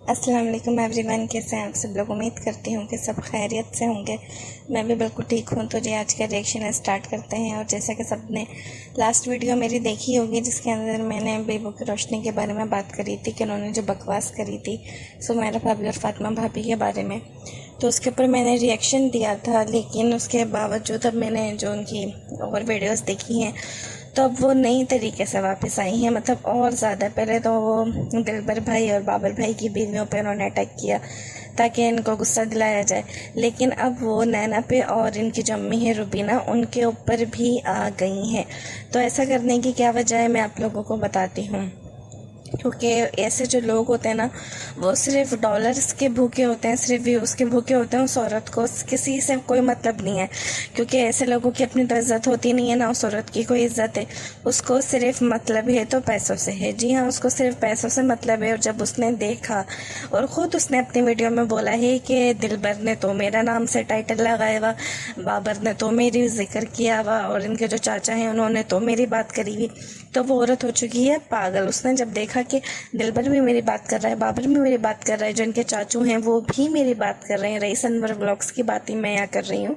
अस्सलाम वालेकुम एवरीवन, कैसे हैं आप सब लोग। उम्मीद करती हूँ कि सब खैरियत से होंगे। मैं भी बिल्कुल ठीक हूँ। तो जी आज का रिएक्शन स्टार्ट करते हैं। और जैसा कि सबने लास्ट वीडियो मेरी देखी होगी जिसके अंदर मैंने बेबो की रोशनी के बारे में बात करी थी कि उन्होंने जो बकवास करी थी सुमेरा भाभी और फातिमा भाभी के बारे में, तो उसके ऊपर मैंने रिएक्शन दिया था। लेकिन उसके बावजूद अब मैंने जो उनकी और वीडियोज़ देखी हैं तो अब वो नई तरीके से वापस आई हैं, मतलब और ज़्यादा। पहले तो वो दिलबर भाई और बाबर भाई की बीवियों पे उन्होंने अटैक किया ताकि इनको गुस्सा दिलाया जाए, लेकिन अब वो नैना पे और इनकी जो अम्मी है रुबीना उनके ऊपर भी आ गई हैं। तो ऐसा करने की क्या वजह है मैं आप लोगों को बताती हूँ। क्योंकि ऐसे जो लोग होते हैं ना वो सिर्फ डॉलर्स के भूखे होते हैं, सिर्फ व्यूज़ के भूखे होते हैं। उस औरत को किसी से कोई मतलब नहीं है, क्योंकि ऐसे लोगों की अपनी तो इज्जत होती नहीं है ना उस औरत की कोई इज्जत है। उसको सिर्फ मतलब है तो पैसों से है। जी हाँ, उसको सिर्फ पैसों से मतलब है। और जब उसने देखा और ख़ुद उसने अपनी वीडियो में बोला है कि दिलबर ने तो मेरा नाम से टाइटल लगाया हुआ, बाबर ने तो मेरी जिक्र किया हुआ, और इनके जो चाचा हैं उन्होंने तो मेरी बात करी हुई, तो वो औरत हो चुकी है पागल। उसने जब देखा कि दिलबर भी मेरी बात कर रहा है, बाबर भी मेरी बात कर रहा है, जो इनके चाचू हैं वो भी मेरी बात कर रहे हैं, रईस अनवर व्लॉग्स की बात ही मैं यहाँ कर रही हूँ।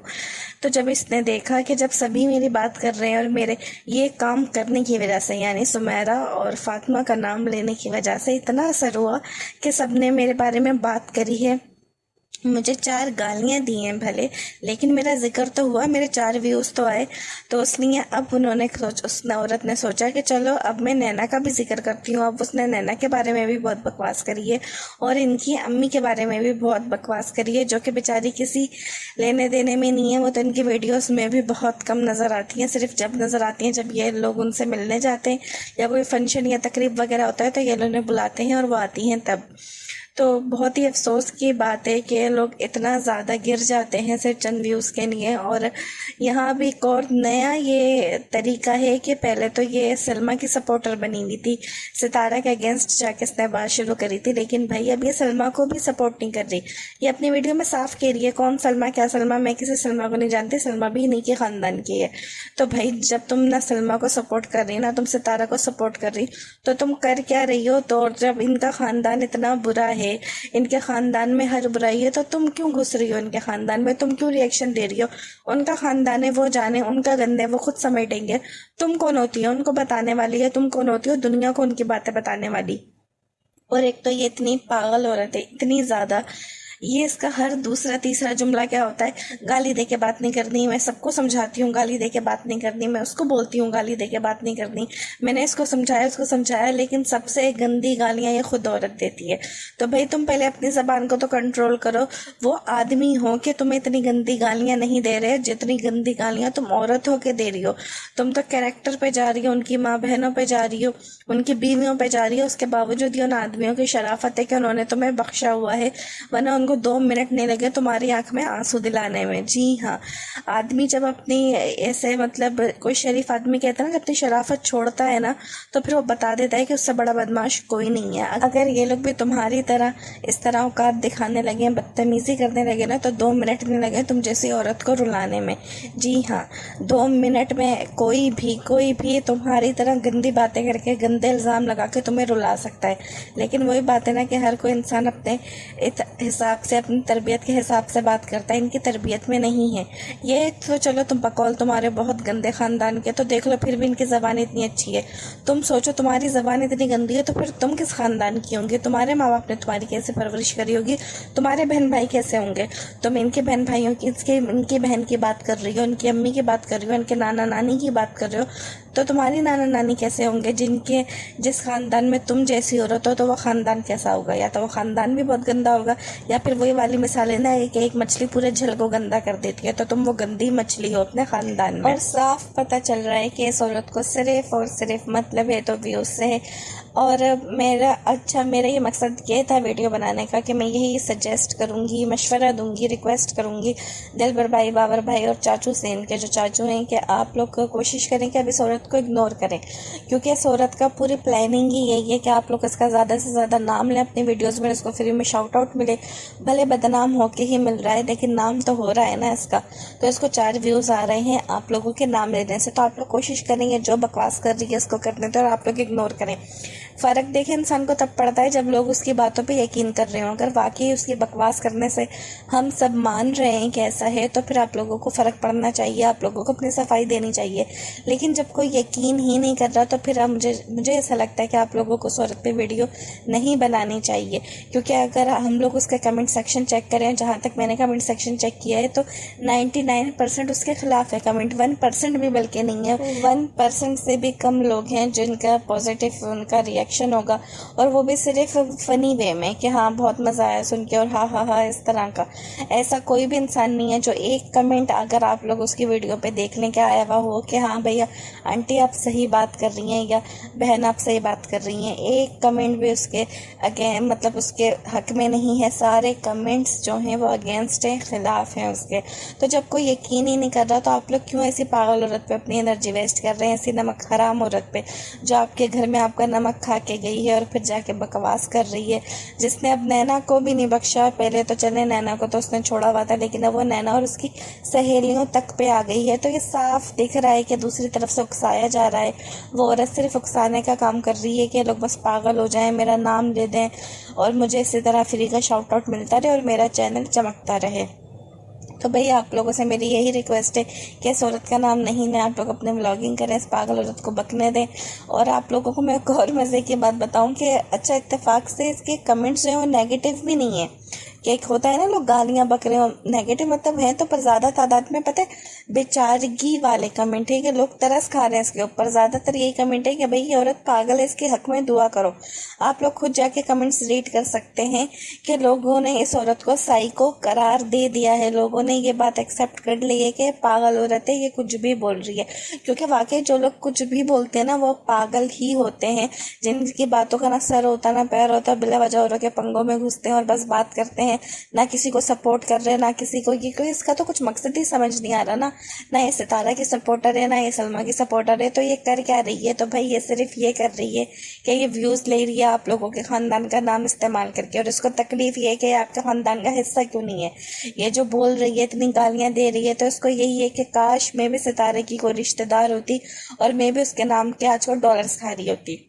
तो जब इसने देखा कि जब सभी मेरी बात कर रहे हैं और मेरे ये काम करने की वजह से, यानी सुमेरा और फातिमा का नाम लेने की वजह से इतना असर हुआ कि सबने मेरे बारे में बात करी है, मुझे 4 गालियां दी हैं भले, लेकिन मेरा जिक्र तो हुआ, मेरे 4 व्यूज़ तो आए। तो इसलिए अब उन्होंने उस औरत ने सोचा कि चलो अब मैं नैना का भी जिक्र करती हूँ। अब उसने नैना के बारे में भी बहुत बकवास करी है और इनकी अम्मी के बारे में भी बहुत बकवास करी है, जो कि बेचारी किसी लेने देने में नहीं है। वो तो इनकी वीडियोज़ में भी बहुत कम नज़र आती हैं, सिर्फ जब नज़र आती हैं जब ये लोग उनसे मिलने जाते हैं या कोई फंक्शन या तकरीब वगैरह होता है तो ये लोग उन्हें बुलाते हैं और वो आती हैं तब। तो बहुत ही अफसोस की बात है कि लोग इतना ज़्यादा गिर जाते हैं सिर्फ चंद व्यूज़ के लिए। और यहाँ भी एक और नया ये तरीका है कि पहले तो ये सलमा की सपोर्टर बनी हुई थी, सितारा के अगेंस्ट जाके इसने बात शुरू करी थी, लेकिन भाई अब ये सलमा को भी सपोर्ट नहीं कर रही। ये अपनी वीडियो में साफ कह रही है कौन सलमा क्या सलमा, मैं किसी सलमा को नहीं जानती, सलमा भी इन्हीं के ख़ानदान की है। तो भाई जब तुम ना सलमा को सपोर्ट कर रही ना तुम सितारा को सपोर्ट कर रही, तो तुम कर क्या रही हो। तो जब इनका ख़ानदान इतना बुरा है, इनके खानदान में हर बुराई है, तो तुम क्यों घुस रही हो इनके खानदान में, तुम क्यों रिएक्शन दे रही हो। उनका खानदान है वो जाने, उनका गंदे वो खुद समेटेंगे। तुम कौन होती हो उनको बताने वाली, है तुम कौन होती हो दुनिया को उनकी बातें बताने वाली। और एक तो ये इतनी पागल औरत है, इतनी ज्यादा, ये इसका हर दूसरा तीसरा जुमला क्या होता है, गाली दे के बात नहीं करनी, मैं सबको समझाती हूँ गाली दे के बात नहीं करनी, मैं उसको बोलती हूँ गाली दे के बात नहीं करनी, मैंने इसको समझाया उसको समझाया, लेकिन सबसे गंदी गालियाँ ये खुद औरत देती है। तो भाई तुम पहले अपनी जबान को तो कंट्रोल करो। वो आदमी हो कि तुम्हें इतनी गंदी गालियाँ नहीं दे रहे जितनी गंदी गालियाँ तुम औरत हो के दे रही हो। तुम तो कैरेक्टर पे जा रही हो, उनकी माँ बहनों पे जा रही हो, उनकी बीवियों पे जा रही हो। उसके बावजूद ये उन आदमियों की शराफत है कि उन्होंने तुम्हें बख्शा हुआ है, वरना उनको 2 मिनट नहीं लगे तुम्हारी आंख में आंसू दिलाने में। जी हाँ, आदमी जब अपनी ऐसे, मतलब कोई शरीफ आदमी कहता है ना, जब अपनी शराफत छोड़ता है ना तो फिर वो बता देता है कि उससे बड़ा बदमाश कोई नहीं है। अगर ये लोग भी तुम्हारी तरह इस तरह औकात दिखाने लगे, बदतमीजी करने लगे ना, तो 2 मिनट नहीं लगे तुम जैसी औरत को रुलाने में। जी हाँ, 2 मिनट में कोई भी तुम्हारी तरह गंदी बातें करके, गंदे इल्ज़ाम लगा के तुम्हें रुला सकता है। लेकिन वही बात है ना कि हर कोई इंसान अपने हिसाब से, अपनी तरबियत के हिसाब से बात करता है, इनकी तरबियत में नहीं है ये। तो चलो तुम बकौल तुम्हारे बहुत गंदे खानदान के, तो देख लो फिर भी इनकी ज़बान इतनी अच्छी है। तुम सोचो तुम्हारी ज़बान इतनी गंदी है तो फिर तुम किस खानदान की होंगी, तुम्हारे माँ बाप ने तुम्हारी कैसे परवरिश करी होगी, तुम्हारे बहन भाई कैसे होंगे। तुम इनके बहन भाइयों की, इनकी बहन की बात कर रही हो, इनकी अम्मी की बात कर रही हो, इनके नाना नानी की बात कर रहे हो, तो तुम्हारी नाना नानी कैसे होंगे, जिस खानदान में तुम जैसी औरत हो तो वो खानदान कैसा होगा। या तो वो खानदान भी बहुत गंदा होगा, या फिर वही वाली मिसाल है ना कि एक मछली पूरे झील को गंदा कर देती है, तो तुम वो गंदी मछली हो अपने खानदान में। और साफ पता चल रहा है कि इस औरत को सिर्फ और सिर्फ मतलब है तो व्यूज से। और मेरा ये मकसद ये था वीडियो बनाने का कि मैं यही सजेस्ट करूँगी, मशवरा दूंगी, रिक्वेस्ट करूँगी दिलबर भाई, बाबर भाई और चाचू से, इनके जो चाचू हैं, कि आप लोग कोशिश करें कि अब इस औरत को इग्नोर करें, क्योंकि इस औरत का पूरी प्लानिंग ही यही है कि आप लोग इसका ज़्यादा से ज़्यादा नाम लें अपनी वीडियोज़ में, इसको फ्री में शाउट आउट मिले। भले बदनाम होके ही मिल रहा है लेकिन नाम तो हो रहा है ना इसका। तो इसको 4 व्यूज़ आ रहे हैं आप लोगों के नाम लेने से, तो आप लोग कोशिश करेंगे जो बकवास कर रही है इसको करने दो और आप लोग इग्नोर करें। फ़र्क देखे इंसान को तब पड़ता है जब लोग उसकी बातों पे यकीन कर रहे हो। अगर वाकई उसकी बकवास करने से हम सब मान रहे हैं कि ऐसा है तो फिर आप लोगों को फ़र्क पड़ना चाहिए, आप लोगों को अपनी सफाई देनी चाहिए। लेकिन जब कोई यकीन ही नहीं कर रहा तो फिर मुझे ऐसा लगता है कि आप लोगों को उस औरत पे वीडियो नहीं बनानी चाहिए। क्योंकि अगर हम लोग उसका कमेंट सेक्शन चेक करें, जहाँ तक मैंने कमेंट सेक्शन चेक किया है तो 99% उसके खिलाफ है कमेंट, 1% भी बल्कि नहीं है। 1% से भी कम लोग हैं जिनका पॉजिटिव उनका रिएक्शन होगा, और वो भी सिर्फ फनी वे में कि हाँ बहुत मज़ा आया सुन के और हाँ हाँ हाँ इस तरह का। ऐसा कोई भी इंसान नहीं है जो एक कमेंट अगर आप लोग उसकी वीडियो पे देख लें क्या आया हुआ हो कि हाँ भैया आंटी आप सही बात कर रही हैं या बहन आप सही बात कर रही हैं, एक कमेंट भी उसके मतलब उसके हक में नहीं है। सारे कमेंट्स जो हैं वो अगेंस्ट हैं, खिलाफ हैं उसके। तो जब कोई यकीन ही नहीं कर रहा तो आप लोग क्यों ऐसी पागल औरत पे अपनी एनर्जी वेस्ट कर रहे हैं, ऐसी नमक हराम औरत पे जो आपके घर में आपका नमक खा के गई है और फिर जाके बकवास कर रही है, जिसने अब नैना को भी नहीं बख्शा। पहले तो चले नैना को तो उसने छोड़ा हुआ था, लेकिन अब वो नैना और उसकी सहेलियों तक पे आ गई है। तो ये साफ दिख रहा है कि दूसरी तरफ से उकसाया जा रहा है। वो औरत सिर्फ उकसाने का काम कर रही है कि लोग बस पागल हो जाएं, मेरा नाम ले दें और मुझे इसी तरह फ्री का शाउट आउट मिलता रहे और मेरा चैनल चमकता रहे। तो भैया आप लोगों से मेरी यही रिक्वेस्ट है कि इस औरत का नाम नहीं लें, आप लोग अपने व्लॉगिंग करें, इस पागल औरत को बकने दें। और आप लोगों को मैं एक और मज़े की बात बताऊं कि अच्छा इत्तेफाक से इसके कमेंट्स जो हैं वो नेगेटिव भी नहीं है। कि एक होता है ना लोग गालियां बक रहे हो, नेगेटिव मतलब है तो पर ज़्यादा तादाद में पता है बेचारगी वाले कमेंट है कि लोग तरस खा रहे हैं इसके ऊपर। ज़्यादातर यही कमेंट है कि भाई ये औरत पागल है, इसके हक में दुआ करो। आप लोग खुद जाके कमेंट्स रीड कर सकते हैं कि लोगों ने इस औरत को साइको करार दे दिया है, लोगों ने ये बात एक्सेप्ट कर ली है कि पागल औरत है, ये कुछ भी बोल रही है। क्योंकि वाकई जो लोग कुछ भी बोलते हैं ना वो पागल ही होते हैं, जिनकी बातों का ना सर होता ना पैर होता, बिला वजह औरों के पंगों में घुसते हैं और बस बात करते हैं, ना किसी को सपोर्ट कर रहे हैं ना किसी को। ये कोई इसका तो कुछ मकसद ही समझ नहीं आ रहा ना ये सितारा की सपोर्टर है ना ये सलमा की सपोर्टर है। तो ये कर क्या रही है? तो भाई ये सिर्फ ये कर रही है कि ये व्यूज ले रही है आप लोगों के खानदान का नाम इस्तेमाल करके, और इसको तकलीफ ये है कि आपके खानदान का हिस्सा क्यों नहीं है। ये जो बोल रही है इतनी गालियां दे रही है तो इसको यही है कि काश मैं भी सितारे की कोई रिश्तेदार होती और मैं भी उसके नाम के आज डॉलर्स खा रही होती।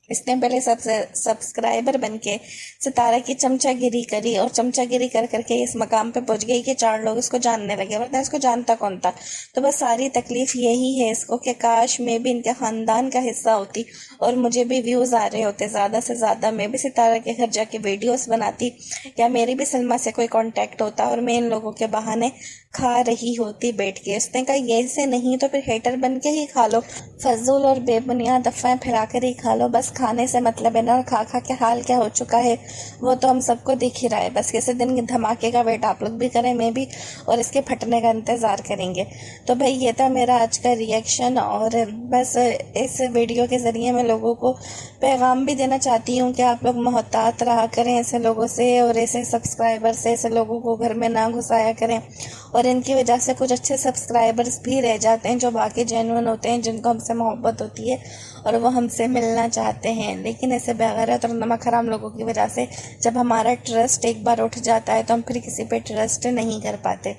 इसने पहले सबसे सब्सक्राइबर बन के सितारा की चमचागिरी करी और चमचागिरी कर करके इस मकाम पे पहुंच गई कि 4 लोग इसको जानने लगे, वरना इसको जानता कौन था। तो बस सारी तकलीफ यही है इसको कि काश मैं भी इनके खानदान का हिस्सा होती और मुझे भी व्यूज आ रहे होते ज़्यादा से ज़्यादा, मैं भी सितारा के घर जाके वीडियोस बनाती, या मेरी भी सलमा से कोई कांटेक्ट होता और मैं इन लोगों के बहाने खा रही होती बैठ के। उसने कहा ये से नहीं तो फिर हेटर बन के ही खा लो, फजूल और बेबुनियाद अफवाहें फैला कर ही खा लो, बस खाने से मतलब है ना। और खा खा के हाल क्या हो चुका है वो तो हम सबको दिख ही रहा है। बस किसी दिन धमाके का वेट आप लोग भी करें, मैं भी, और इसके फटने का इंतज़ार करेंगे। तो भाई ये था मेरा आज का रिएक्शन, और बस इस वीडियो के ज़रिए मैं लोगों को पैगाम भी देना चाहती हूँ कि आप लोग मोहतात रहा करें ऐसे लोगों से, और ऐसे सब्सक्राइबर से ऐसे लोगों को घर में ना घुसाया करें। और इनकी वजह से कुछ अच्छे सब्सक्राइबर्स भी रह जाते हैं जो बाकी जेन्युइन होते हैं, जिनको हमसे मोहब्बत होती है और वो हमसे मिलना चाहते हैं। लेकिन ऐसे बेगैरत और नमक हराम लोगों की वजह से जब हमारा ट्रस्ट एक बार उठ जाता है तो हम फिर किसी पे ट्रस्ट नहीं कर पाते।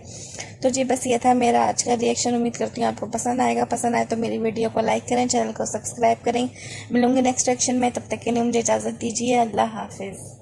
तो जी बस ये था मेरा आज का रिएक्शन। उम्मीद करती हूँ आपको पसंद आएगा। पसंद आए तो मेरी वीडियो को लाइक करें, चैनल को सब्सक्राइब करें। मिलूंगी नेक्स्ट रिएक्शन में, तब तक के लिए मुझे इजाज़त दीजिए। अल्लाह हाफिज़।